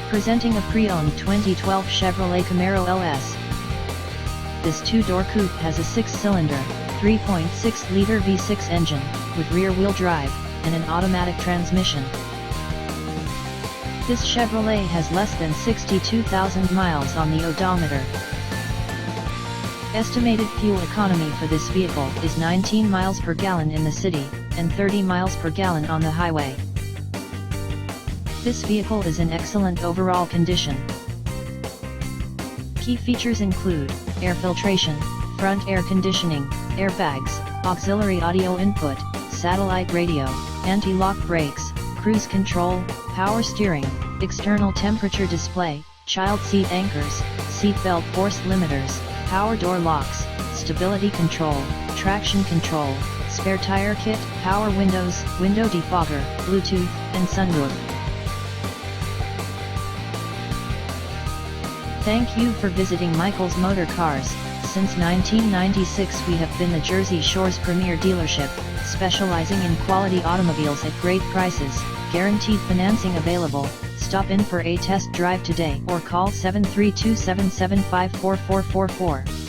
Presenting a pre-owned 2012 Chevrolet Camaro LS. This two-door coupe has a 6-cylinder, 3.6-liter V6 engine, with rear-wheel drive, and an automatic transmission. This Chevrolet has less than 62,000 miles on the odometer. Estimated fuel economy for this vehicle is 19 miles per gallon in the city, and 30 miles per gallon on the highway. This vehicle is in excellent overall condition. Key features include air filtration, front air conditioning, airbags, auxiliary audio input, satellite radio, anti-lock brakes, cruise control, power steering, external temperature display, child seat anchors, seat belt force limiters, power door locks, stability control, traction control, spare tire kit, power windows, window defogger, Bluetooth, and sunroof. Thank you for visiting Michael's Motorcars. Since 1996 we have been the Jersey Shore's premier dealership, specializing in quality automobiles at great prices, guaranteed financing available. Stop in for a test drive today or call 732-775-4444.